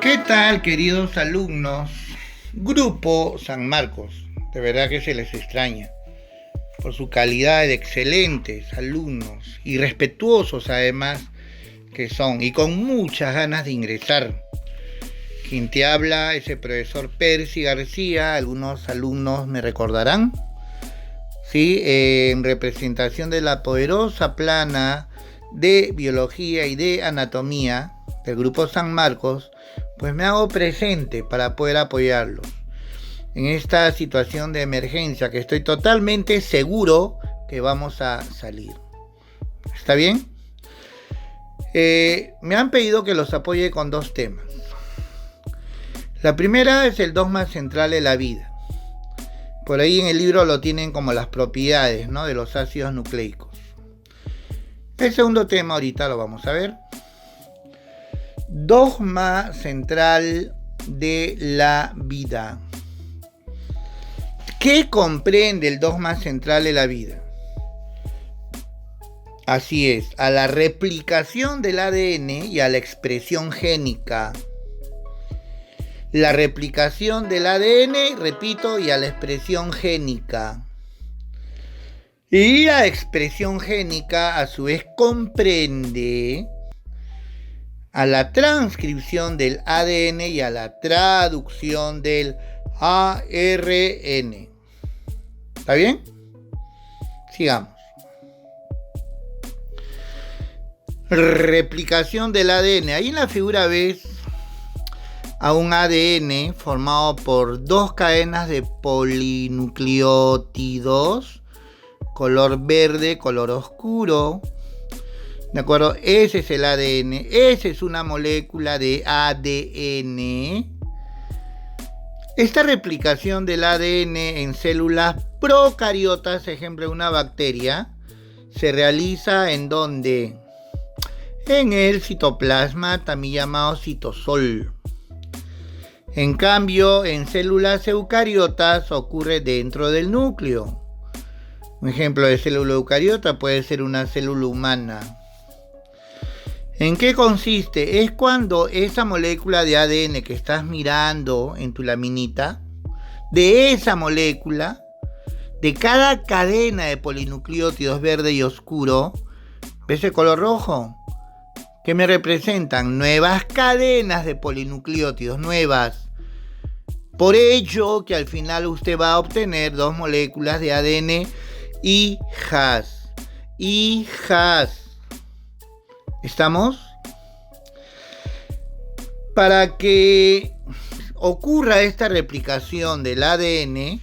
¿Qué tal, queridos alumnos? Grupo San Marcos, de verdad que se les extraña por su calidad de excelentes alumnos y respetuosos además que son, y con muchas ganas de ingresar. Quien te habla es el profesor Percy García. Algunos alumnos me recordarán, ¿sí? En representación de la poderosa plana de biología y de anatomía del Grupo San Marcos, pues me hago presente para poder apoyarlos en esta situación de emergencia que estoy totalmente seguro que vamos a salir. ¿Está bien? Me han pedido que los apoye con dos temas. La primera es el dogma central de la vida. Por ahí en el libro lo tienen como las propiedades, ¿no?, de los ácidos nucleicos. El segundo tema ahorita lo vamos a ver. Dogma central de la vida. ¿Qué comprende el dogma central de la vida? Así es, a la replicación del ADN y a la expresión génica. La replicación del ADN, repito, y a la expresión génica. Y la expresión génica a su vez comprende a la transcripción del ADN y a la traducción del ARN. ¿Está bien? Sigamos. Replicación del ADN. Ahí en la figura ves a un ADN formado por dos cadenas de polinucleótidos, color verde, color oscuro. ¿De acuerdo? Ese es el ADN. Esa es una molécula de ADN. Esta replicación del ADN en células procariotas, ejemplo de una bacteria, se realiza ¿en dónde? En el citoplasma, también llamado citosol. En cambio, en células eucariotas ocurre dentro del núcleo. Un ejemplo de célula eucariota puede ser una célula humana. ¿En qué consiste? Es cuando esa molécula de ADN que estás mirando en tu laminita, de esa molécula, de cada cadena de polinucleótidos verde y oscuro, ¿ves el color rojo? ¿Qué me representan? Nuevas cadenas de polinucleótidos, nuevas. Por ello que al final usted va a obtener dos moléculas de ADN hijas. ¿Estamos? Para que ocurra esta replicación del ADN,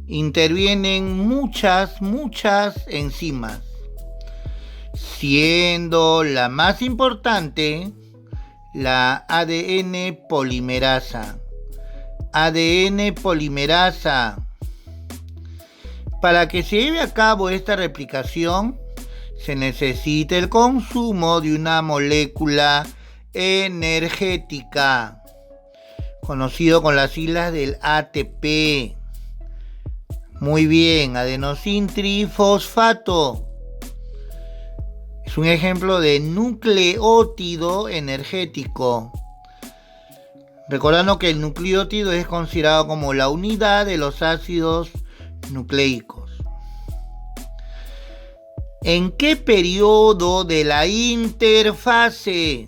intervienen muchas enzimas, siendo la más importante la ADN polimerasa. ADN polimerasa. Para que se lleve a cabo esta replicación, se necesita el consumo de una molécula energética, conocido con las siglas del ATP. Muy bien, adenosín trifosfato. Es un ejemplo de nucleótido energético. Recordando que el nucleótido es considerado como la unidad de los ácidos nucleicos. ¿En qué periodo de la interfase?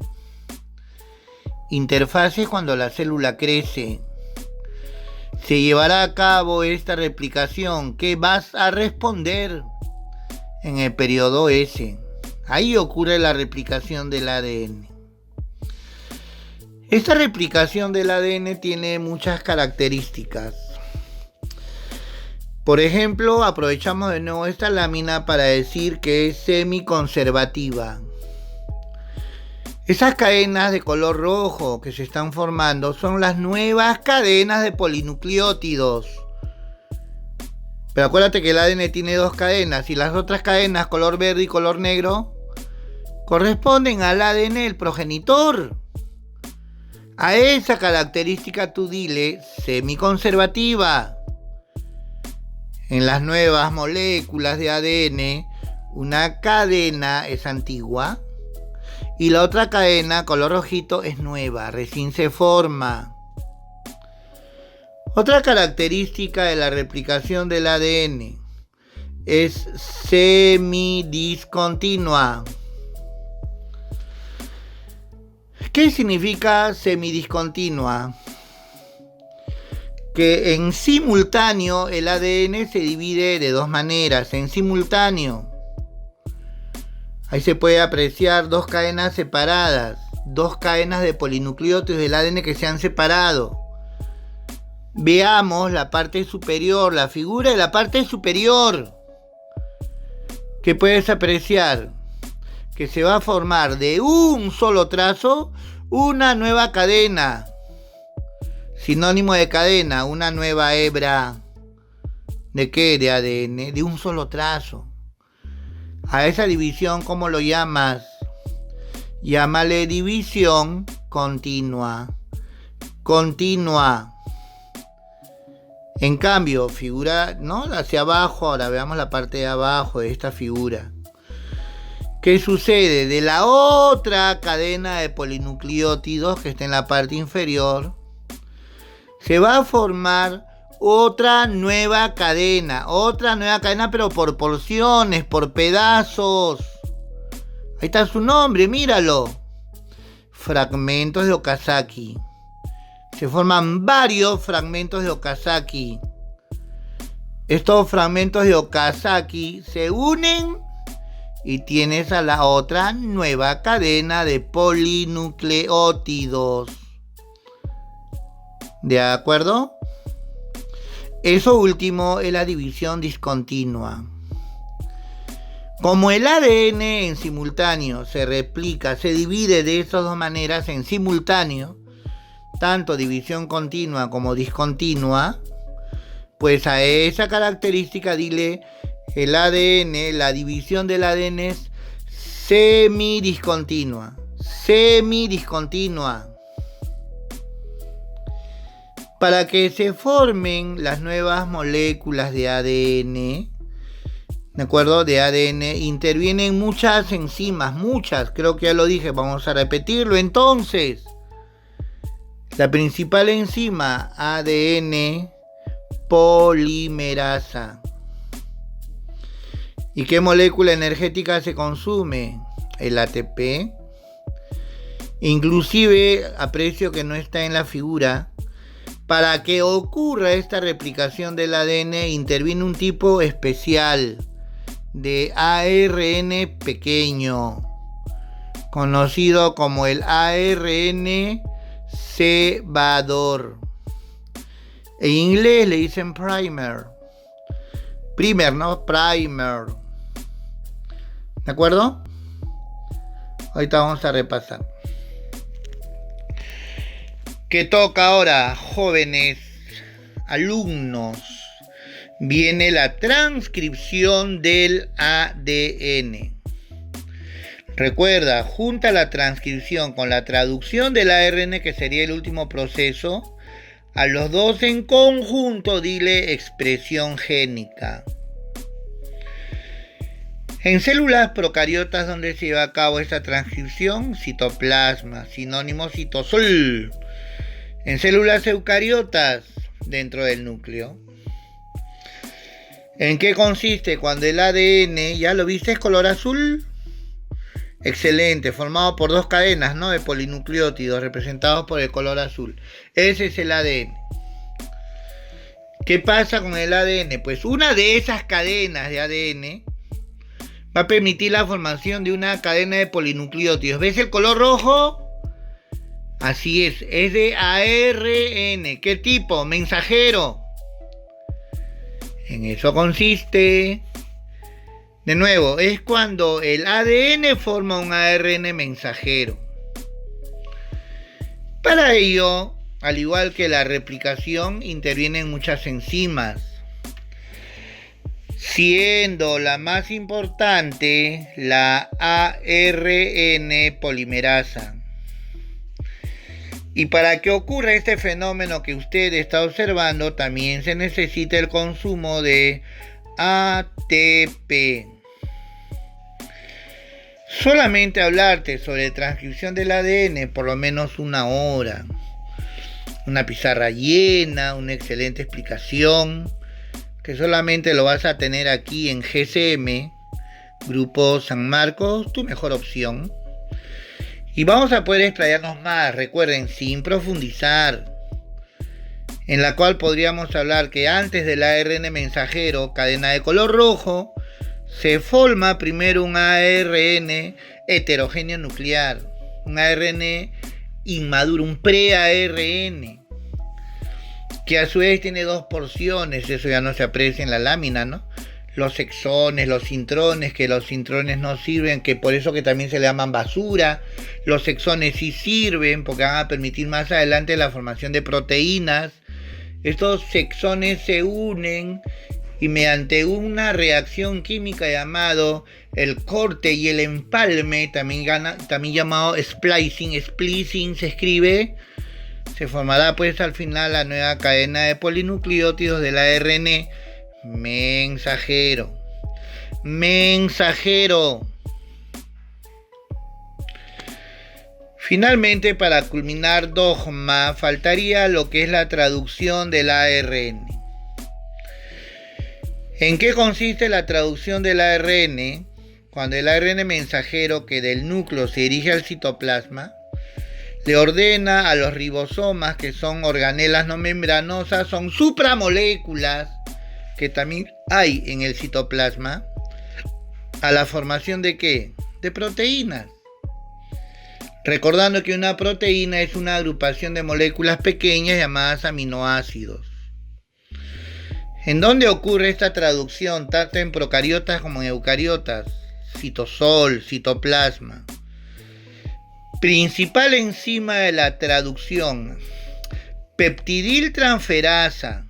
Interfase es cuando la célula crece. Se llevará a cabo esta replicación. ¿Qué vas a responder? En el periodo S. Ahí ocurre la replicación del ADN. Esta replicación del ADN tiene muchas características. Por ejemplo, aprovechamos de nuevo esta lámina para decir que es semiconservativa. Esas cadenas de color rojo que se están formando son las nuevas cadenas de polinucleótidos. Pero acuérdate que el ADN tiene dos cadenas y las otras cadenas, color verde y color negro, corresponden al ADN del progenitor. A esa característica tú dile semiconservativa. En las nuevas moléculas de ADN, una cadena es antigua Y la otra cadena, color rojito, es nueva, recién se forma. Otra característica de la replicación del ADN es semidiscontinua. ¿Qué significa semidiscontinua? Que en simultáneo el ADN se divide de dos maneras, en simultáneo. Ahí se puede apreciar dos cadenas separadas, dos cadenas de polinucleótidos del ADN que se han separado. Veamos la parte superior, la figura de la parte superior, que puedes apreciar que se va a formar de un solo trazo una nueva cadena. Sinónimo de cadena, una nueva hebra. ¿De qué? De ADN, de un solo trazo. A esa división, ¿cómo lo llamas? Llámale división continua. Continua. En cambio, figura, ¿no? Hacia abajo, ahora veamos la parte de abajo de esta figura. ¿Qué sucede? De la otra cadena de polinucleótidos que está en la parte inferior, se va a formar otra nueva cadena pero por porciones, por pedazos. Ahí está su nombre, míralo. Fragmentos de Okazaki. Se forman varios fragmentos de Okazaki. Estos fragmentos de Okazaki se unen y tienes a la otra nueva cadena de polinucleótidos. ¿De acuerdo? Eso último es la división discontinua. Como el ADN en simultáneo se replica, se divide de estas dos maneras en simultáneo, tanto división continua como discontinua, pues a esa característica dile el ADN, la división del ADN es semidiscontinua. Semidiscontinua. Para que se formen las nuevas moléculas de ADN, ¿de acuerdo? De ADN intervienen muchas enzimas, creo que ya lo dije, vamos a repetirlo entonces. La principal enzima, ADN polimerasa. ¿Y qué molécula energética se consume? El ATP. Inclusive, aprecio que no está en la figura, para que ocurra esta replicación del ADN interviene un tipo especial de ARN pequeño, conocido como el ARN cebador. En inglés le dicen primer. Primer, ¿no? Primer. ¿De acuerdo? Ahorita vamos a repasar. ¿Qué toca ahora, jóvenes alumnos? Viene la transcripción del ADN. Recuerda, junta la transcripción con la traducción del ARN, que sería el último proceso, a los dos en conjunto dile expresión génica. En células procariotas, ¿dónde se lleva a cabo esta transcripción? Citoplasma, sinónimo citosol. En células eucariotas, dentro del núcleo. ¿En qué consiste cuando el ADN, ya lo viste, es color azul? Excelente, formado por dos cadenas, ¿no? De polinucleótidos representados por el color azul. Ese es el ADN. ¿Qué pasa con el ADN? Pues una de esas cadenas de ADN va a permitir la formación de una cadena de polinucleótidos. ¿Ves el color rojo? Así es de ARN. ¿Qué tipo? Mensajero. En eso consiste. De nuevo, es cuando el ADN forma un ARN mensajero. Para ello, al igual que la replicación, intervienen muchas enzimas, siendo la más importante la ARN polimerasa. Y para que ocurra este fenómeno que usted está observando, también se necesita el consumo de ATP. Solamente hablarte sobre transcripción del ADN por lo menos 1 hora. Una pizarra llena, una excelente explicación, que solamente lo vas a tener aquí en GCM, Grupo San Marcos, tu mejor opción. Y vamos a poder explayarnos más, recuerden, sin profundizar, en la cual podríamos hablar que antes del ARN mensajero, cadena de color rojo, se forma primero un ARN heterogéneo nuclear, un ARN inmaduro, un pre-ARN, que a su vez tiene 2 porciones, eso ya no se aprecia en la lámina, ¿no? Los exones, los intrones, que los intrones no sirven, que por eso que también se le llaman basura. Los exones sí sirven, porque van a permitir más adelante la formación de proteínas. Estos exones se unen y mediante una reacción química llamado el corte y el empalme, también llamado splicing se escribe, se formará pues al final la nueva cadena de polinucleótidos del ARN mensajero. Finalmente, para culminar dogma, faltaría lo que es la traducción del ARN. ¿En qué consiste la traducción del ARN? Cuando el ARN mensajero que del núcleo se dirige al citoplasma, le ordena a los ribosomas, que son organelas no membranosas, son supramoléculas que también hay en el citoplasma, a la formación de ¿qué? De proteínas. Recordando que una proteína es una agrupación de moléculas pequeñas llamadas aminoácidos. ¿En dónde ocurre esta traducción, tanto en procariotas como en eucariotas? Citosol, citoplasma. Principal enzima de la traducción, peptidiltransferasa.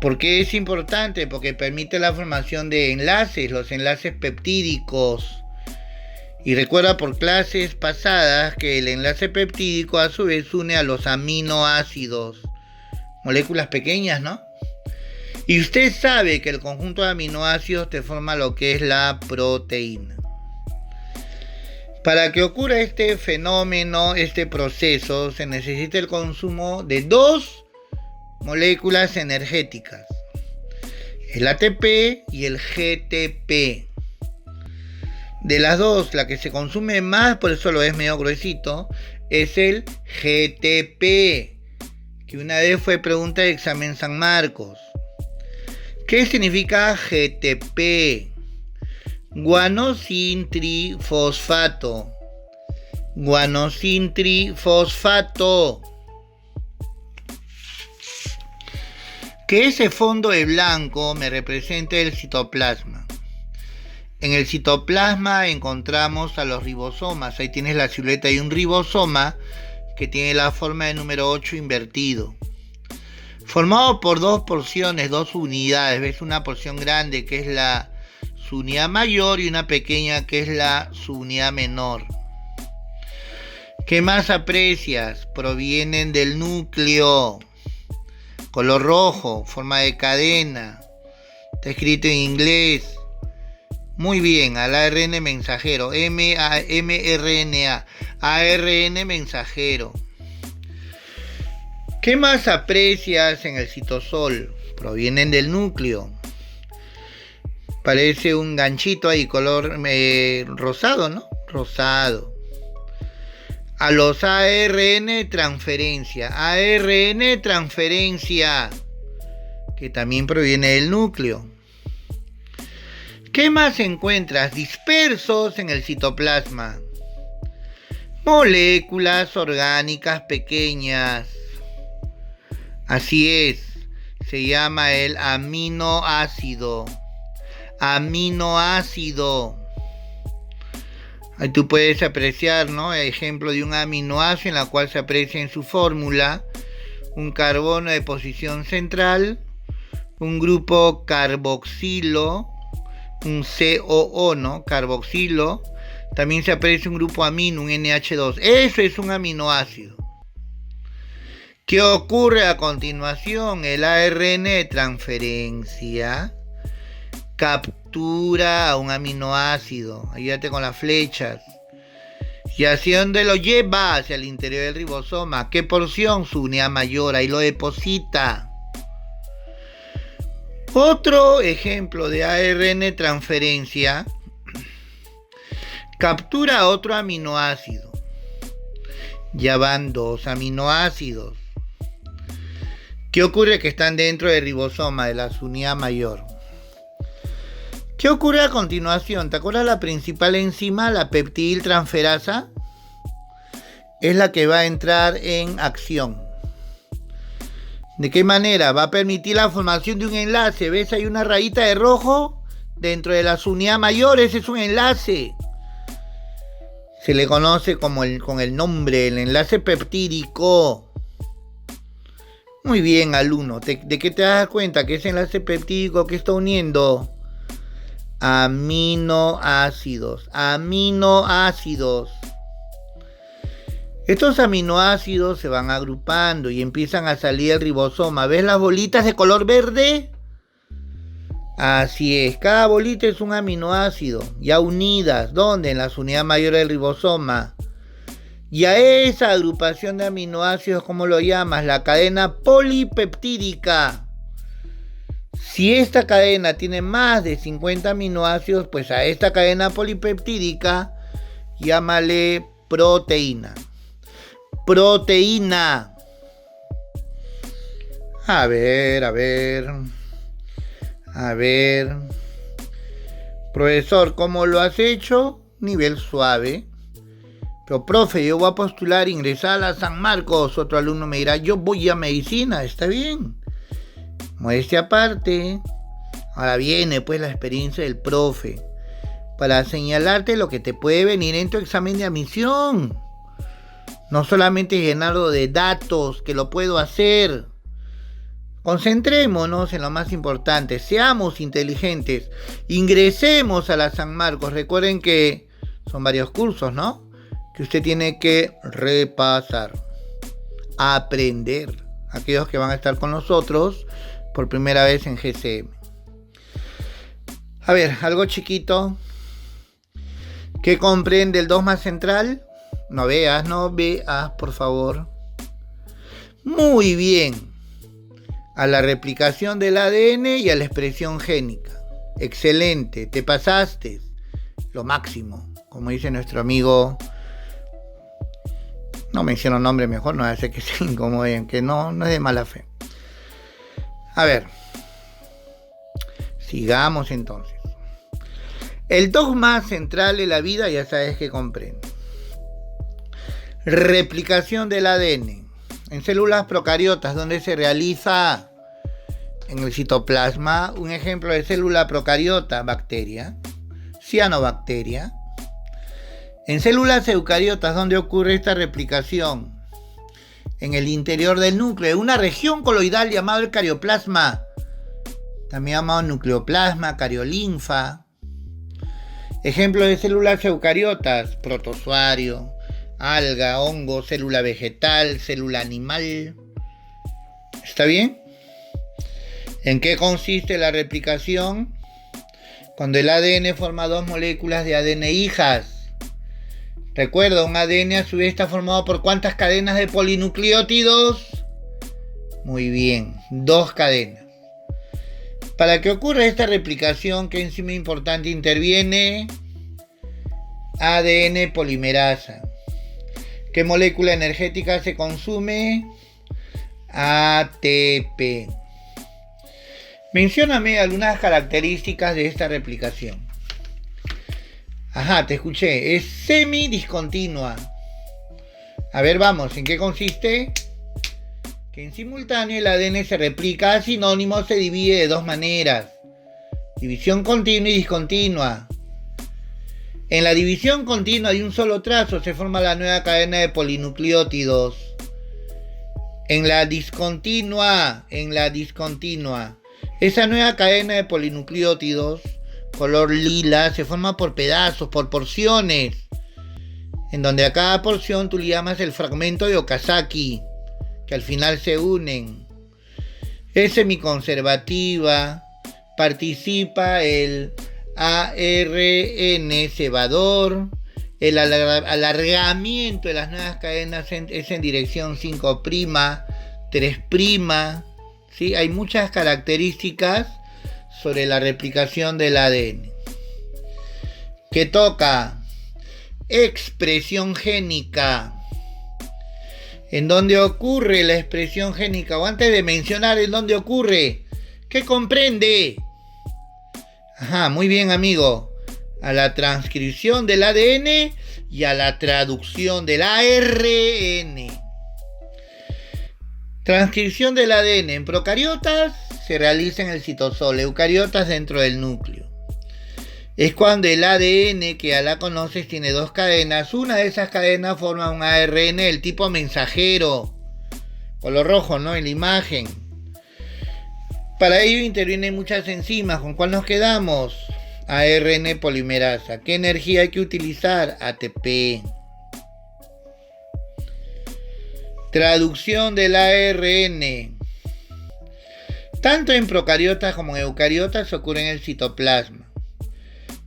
¿Por qué es importante? Porque permite la formación de enlaces, los enlaces peptídicos. Y recuerda por clases pasadas que el enlace peptídico a su vez une a los aminoácidos, moléculas pequeñas, ¿no? Y usted sabe que el conjunto de aminoácidos te forma lo que es la proteína. Para que ocurra este fenómeno, este proceso, se necesita el consumo de 2 moléculas energéticas, el ATP y el GTP. De las 2, la que se consume más, por eso lo es medio gruesito, es el GTP, que una vez fue pregunta de examen San Marcos. ¿Qué significa GTP? Guanosintrifosfato. Que ese fondo de blanco me represente el citoplasma. En el citoplasma encontramos a los ribosomas. Ahí tienes la silueta de un ribosoma que tiene la forma de número 8 invertido. Formado por 2 porciones, 2 unidades. ¿Ves? Una porción grande que es la subunidad mayor y una pequeña que es la subunidad menor. ¿Qué más aprecias? Provienen del núcleo. Color rojo, forma de cadena. Está escrito en inglés. Muy bien, al ARN mensajero. mRNA. ARN mensajero. ¿Qué más aprecias en el citosol? Provienen del núcleo. Parece un ganchito ahí, color rosado, ¿no? Rosado. A los ARN transferencia, que también proviene del núcleo. ¿Qué más encuentras dispersos en el citoplasma? Moléculas orgánicas pequeñas. Así es, se llama el aminoácido. Ahí tú puedes apreciar, ¿no? El ejemplo de un aminoácido en la cual se aprecia en su fórmula un carbono de posición central, un grupo carboxilo, un COO, ¿no? Carboxilo. También se aprecia un grupo amino, un NH2. Eso es un aminoácido. ¿Qué ocurre a continuación? El ARN de transferencia captura captura a un aminoácido. Ayúdate con las flechas. ¿Y hacia dónde lo lleva? Hacia el interior del ribosoma. ¿Qué porción? Su unidad mayor. Ahí lo deposita. Otro ejemplo de ARN transferencia. Captura otro aminoácido. Ya van 2 aminoácidos. ¿Qué ocurre? Que están dentro del ribosoma, de la unidad mayor. ¿Qué ocurre a continuación? ¿Te acuerdas la principal enzima, la peptidiltransferasa? Es la que va a entrar en acción. ¿De qué manera? Va a permitir la formación de un enlace. ¿Ves? Hay una rayita de rojo dentro de la unidad mayor. Ese es un enlace. Se le conoce con el nombre, el enlace peptídico. Muy bien, alumno. ¿De qué te das cuenta? Que ese enlace peptídico que está uniendo aminoácidos. Aminoácidos. Estos aminoácidos se van agrupando y empiezan a salir del ribosoma. ¿Ves las bolitas de color verde? Así es, cada bolita es un aminoácido, ya unidas. ¿Dónde? En las unidades mayores del ribosoma. Y a esa agrupación de aminoácidos, ¿cómo lo llamas? La cadena polipeptídica. Si esta cadena tiene más de 50 aminoácidos, pues a esta cadena polipeptídica llámale proteína. Proteína. A ver. Profesor, ¿cómo lo has hecho? Nivel suave. Pero, profe, yo voy a postular ingresar a la San Marcos. Otro alumno me dirá, yo voy a medicina. Está bien. Modestia aparte. Ahora viene pues la experiencia del profe para señalarte lo que te puede venir en tu examen de admisión. No solamente llenarlo de datos, que lo puedo hacer. Concentrémonos en lo más importante, seamos inteligentes, ingresemos a la San Marcos. Recuerden que son varios cursos, ¿no? Que usted tiene que repasar, aprender. Aquellos que van a estar con nosotros por primera vez en GCM. A ver, algo chiquito. ¿Qué comprende el dogma central? No veas, por favor. Muy bien. A la replicación del ADN y a la expresión génica. Excelente, te pasaste. Lo máximo, como dice nuestro amigo. No menciono nombre mejor, no hace que se incomoden, que no es de mala fe. A ver, sigamos entonces. El dogma central de la vida ya sabes que comprende. Replicación del ADN. En células procariotas, donde se realiza en el citoplasma. Un ejemplo de célula procariota, bacteria, cianobacteria. En células eucariotas, donde ocurre esta replicación, en el interior del núcleo, una región coloidal llamado el carioplasma, también llamado nucleoplasma, cariolinfa. Ejemplo de células eucariotas, protozoario, alga, hongo, célula vegetal, célula animal. ¿Está bien? ¿En qué consiste la replicación? Cuando el ADN forma 2 moléculas de ADN hijas. Recuerda, un ADN a su vez está formado por ¿cuántas cadenas de polinucleótidos? Muy bien, 2 cadenas. Para que ocurra esta replicación, ¿qué enzima importante interviene? ADN polimerasa. ¿Qué molécula energética se consume? ATP. Mencióname algunas características de esta replicación. Ajá, te escuché. Es semidiscontinua. A ver, vamos, ¿en qué consiste? Que en simultáneo el ADN se replica, sinónimo se divide de 2 maneras. División continua y discontinua. En la división continua de un solo trazo se forma la nueva cadena de polinucleótidos. En la discontinua, esa nueva cadena de polinucleótidos, color lila, se forma por pedazos, por porciones, en donde a cada porción tú le llamas el fragmento de Okazaki, que al final se unen. Es semiconservativa, participa el ARN cebador. El alargamiento de las nuevas cadenas es en dirección 5', 3'. ¿Sí? Hay muchas características sobre la replicación del ADN. Que toca expresión génica. ¿En dónde ocurre la expresión génica? O antes de mencionar en dónde ocurre, ¿qué comprende? Ajá, muy bien, amigo. A la transcripción del ADN y a la traducción del ARN. Transcripción del ADN en procariotas se realiza en el citosol, eucariotas dentro del núcleo. Es cuando el ADN, que ya la conoces, tiene dos cadenas. Una de esas cadenas forma un ARN del tipo mensajero, color rojo, ¿no? En la imagen. Para ello intervienen muchas enzimas. ¿Con cuál nos quedamos? ARN polimerasa. ¿Qué energía hay que utilizar? ATP. Traducción del ARN. Tanto en procariotas como en eucariotas ocurre en el citoplasma.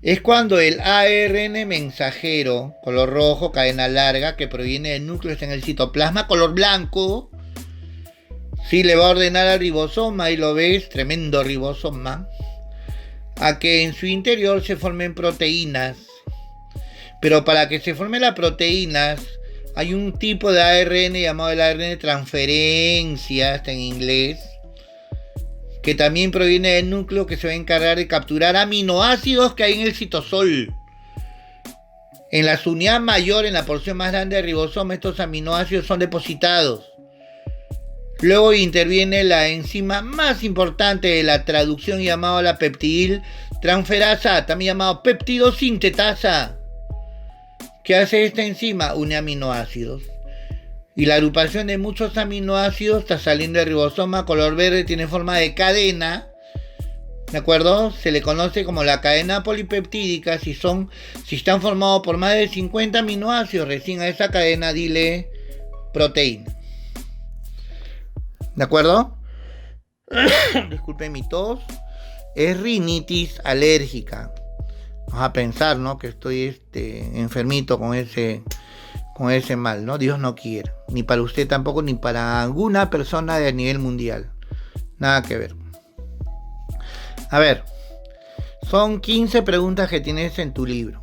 Es cuando el ARN mensajero, color rojo, cadena larga, que proviene del núcleo, está en el citoplasma, color blanco. Sí, le va a ordenar al ribosoma, ahí lo ves, tremendo ribosoma, a que en su interior se formen proteínas. Pero para que se formen las proteínas, hay un tipo de ARN llamado el ARN de transferencia, está en inglés, que también proviene del núcleo, que se va a encargar de capturar aminoácidos que hay en el citosol. En la unidad mayor, en la porción más grande del ribosoma, estos aminoácidos son depositados. Luego interviene la enzima más importante de la traducción, llamada la peptidil transferasa, también llamado peptidosintetasa. ¿Qué hace esta enzima? Une aminoácidos. Y la agrupación de muchos aminoácidos está saliendo del ribosoma, color verde, tiene forma de cadena. ¿De acuerdo? Se le conoce como la cadena polipeptídica si están formados por más de 50 aminoácidos. Recién a esa cadena dile proteína. ¿De acuerdo? Disculpen mi tos. Es rinitis alérgica. Vamos a pensar, ¿no? Que estoy enfermito con ese mal, ¿no? Dios no quiera. Ni para usted tampoco, ni para alguna persona de nivel mundial. Nada que ver. A ver. Son 15 preguntas que tienes en tu libro.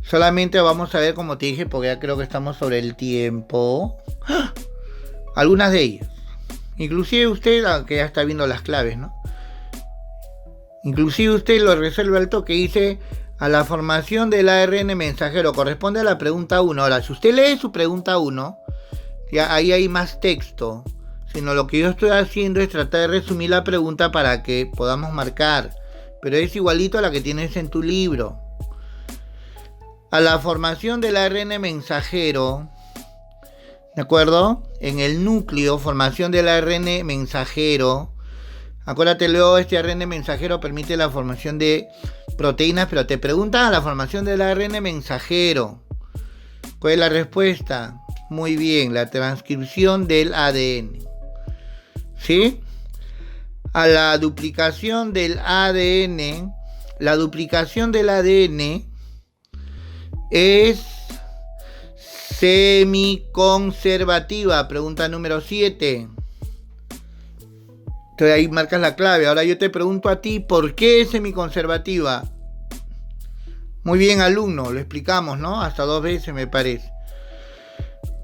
Solamente vamos a ver, como te dije, porque ya creo que estamos sobre el tiempo. ¡Ah! Algunas de ellas. Inclusive usted, aunque ya está viendo las claves, ¿no? Inclusive usted lo resuelve al toque. Dice: a la formación del ARN mensajero corresponde a la pregunta 1. Ahora, si usted lee su pregunta 1, ya ahí hay más texto. Sino lo que yo estoy haciendo es tratar de resumir la pregunta para que podamos marcar. Pero es igualito a la que tienes en tu libro. A la formación del ARN mensajero, ¿de acuerdo? En el núcleo, formación del ARN mensajero. Acuérdate, luego este ARN mensajero permite la formación de proteínas, pero te preguntan a la formación del ARN mensajero. ¿Cuál es la respuesta? Muy bien, la transcripción del ADN. ¿Sí? A la duplicación del ADN. La duplicación del ADN es semiconservativa. Pregunta número 7. Entonces ahí marcas la clave. Ahora yo te pregunto a ti, ¿por qué es semiconservativa? Muy bien, alumno, lo explicamos, ¿no? Hasta 2 veces me parece.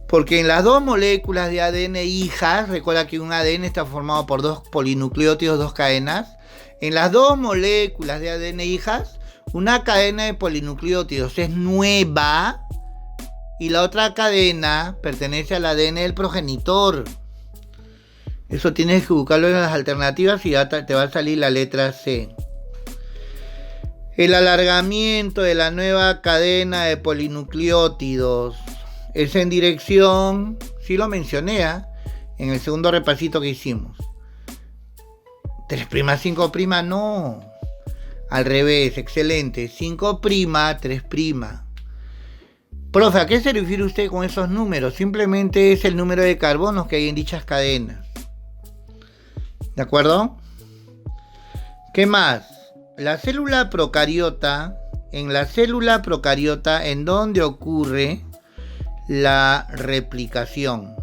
Porque en las 2 moléculas de ADN hijas, recuerda que un ADN está formado por 2 polinucleótidos, 2 cadenas. En las 2 moléculas de ADN hijas, una cadena de polinucleótidos es nueva y la otra cadena pertenece al ADN del progenitor. Eso tienes que buscarlo en las alternativas y ya te va a salir la letra C. El alargamiento de la nueva cadena de polinucleótidos es en dirección, sí lo mencioné, en el segundo repasito que hicimos. 3', 5', no. Al revés, excelente. 5', 3'. Profe, ¿a qué se refiere usted con esos números? Simplemente es el número de carbonos que hay en dichas cadenas. ¿De acuerdo? ¿Qué más? la célula procariota, ¿en dónde ocurre la replicación?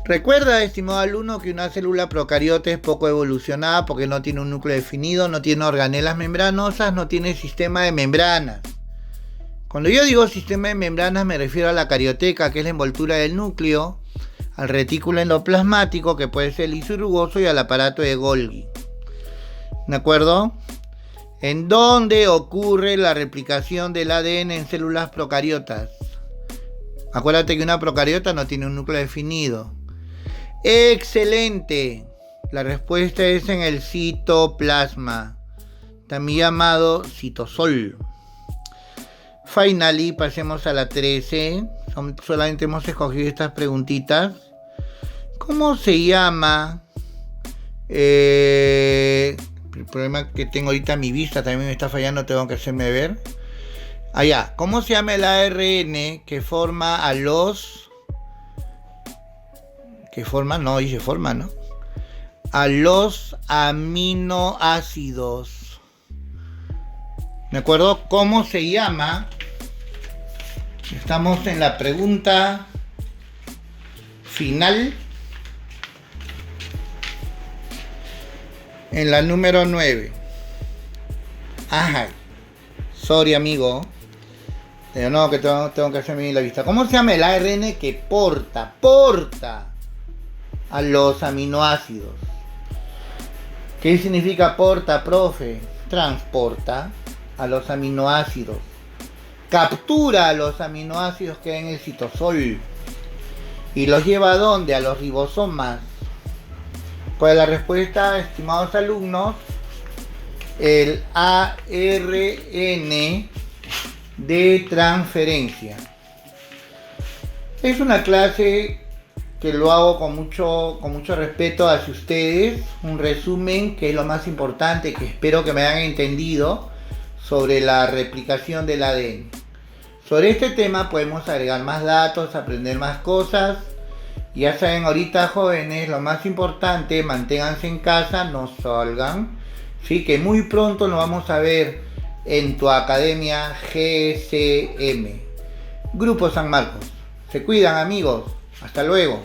Recuerda, estimado alumno, que una célula procariota es poco evolucionada porque no tiene un núcleo definido, no tiene organelas membranosas, no tiene sistema de membranas. Cuando yo digo sistema de membranas me refiero a la carioteca, que es la envoltura del núcleo, al retículo endoplasmático, que puede ser liso y rugoso, y al aparato de Golgi. ¿De acuerdo? ¿En dónde ocurre la replicación del ADN en células procariotas? Acuérdate que una procariota no tiene un núcleo definido. ¡Excelente! La respuesta es en el citoplasma, también llamado citosol. Finally, pasemos a la 13. Solamente hemos escogido estas preguntitas. ¿Cómo se llama? El problema que tengo ahorita, mi vista también me está fallando, tengo que hacerme ver. Allá, ¿cómo se llama el ARN que forma a los... a los aminoácidos? ¿De acuerdo? ¿Cómo se llama? Estamos en la pregunta final. En la número 9. Ajá. Sorry, amigo. Pero no, que tengo que hacerme la vista. ¿Cómo se llama el ARN que porta a los aminoácidos? ¿Qué significa porta, profe? Transporta a los aminoácidos. Captura a los aminoácidos que hay en el citosol. ¿Y los lleva a dónde? A los ribosomas. Pues la respuesta, estimados alumnos, el ARN de transferencia. Es una clase que lo hago con mucho respeto hacia ustedes. Un resumen que es lo más importante, que espero que me hayan entendido, sobre la replicación del ADN. Sobre este tema podemos agregar más datos, aprender más cosas. Ya saben, ahorita, jóvenes, lo más importante, manténganse en casa, no salgan. Sí, que muy pronto nos vamos a ver en tu academia GSM. Grupo San Marcos. Se cuidan, amigos. Hasta luego.